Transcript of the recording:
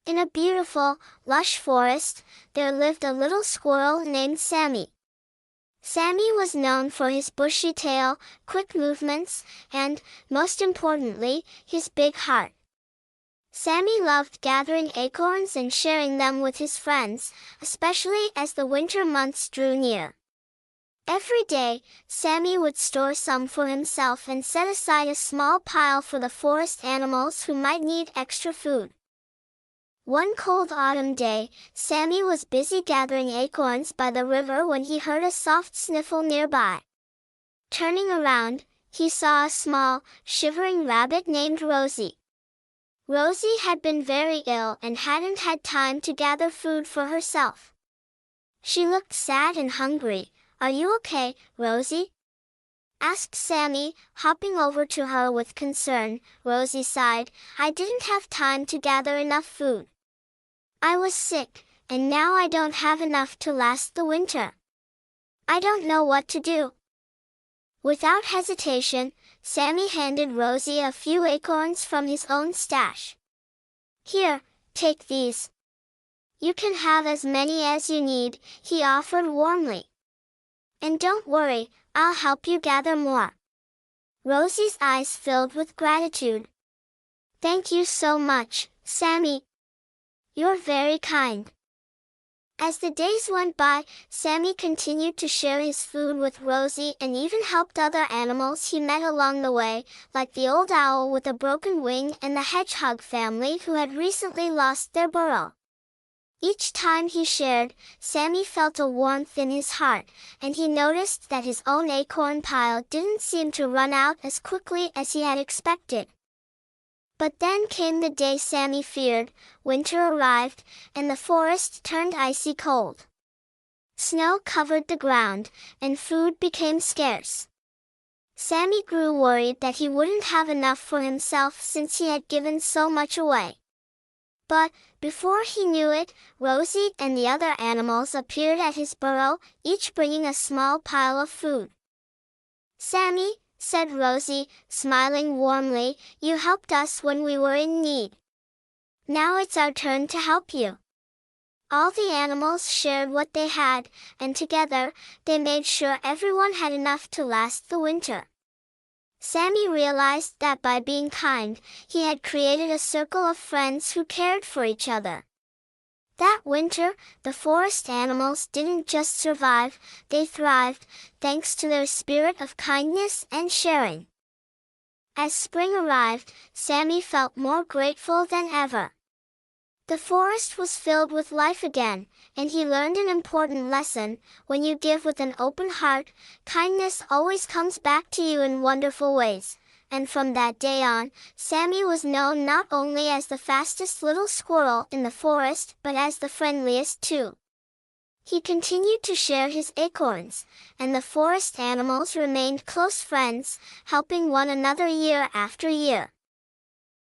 In a beautiful, lush forest, there lived a little squirrel named Sammy. Sammy was known for his bushy tail, quick movements, and, most importantly, his big heart. Sammy loved gathering acorns and sharing them with his friends, especially as the winter months drew near. Every day, Sammy would store some for himself and set aside a small pile for the forest animals who might need extra food. One cold autumn day, Sammy was busy gathering acorns by the river when he heard a soft sniffle nearby. Turning around, he saw a small, shivering rabbit named Rosie. Rosie had been very ill and hadn't had time to gather food for herself. She looked sad and hungry. "Are you okay, Rosie?" asked Sammy, hopping over to her with concern. Rosie sighed, "I didn't have time to gather enough food. I was sick, and now I don't have enough to last the winter. I don't know what to do." Without hesitation, Sammy handed Rosie a few acorns from his own stash. "Here, take these. You can have as many as you need," he offered warmly. "And don't worry, I'll help you gather more." Rosie's eyes filled with gratitude. "Thank you so much, Sammy. You're very kind." As the days went by, Sammy continued to share his food with Rosie and even helped other animals he met along the way, like the old owl with a broken wing and the hedgehog family who had recently lost their burrow. Each time he shared, Sammy felt a warmth in his heart, and he noticed that his own acorn pile didn't seem to run out as quickly as he had expected. But then came the day Sammy feared. Winter arrived, and the forest turned icy cold. Snow covered the ground, and food became scarce. Sammy grew worried that he wouldn't have enough for himself since he had given so much away. But, before he knew it, Rosie and the other animals appeared at his burrow, each bringing a small pile of food. "Sammy," said Rosie, smiling warmly, "you helped us when we were in need. Now it's our turn to help you." All the animals shared what they had, and together, they made sure everyone had enough to last the winter. Sammy realized that by being kind, he had created a circle of friends who cared for each other. That winter, the forest animals didn't just survive, they thrived, thanks to their spirit of kindness and sharing. As spring arrived, Sammy felt more grateful than ever. The forest was filled with life again, and he learned an important lesson: when you give with an open heart, kindness always comes back to you in wonderful ways. And from that day on, Sammy was known not only as the fastest little squirrel in the forest, but as the friendliest too. He continued to share his acorns, and the forest animals remained close friends, helping one another year after year.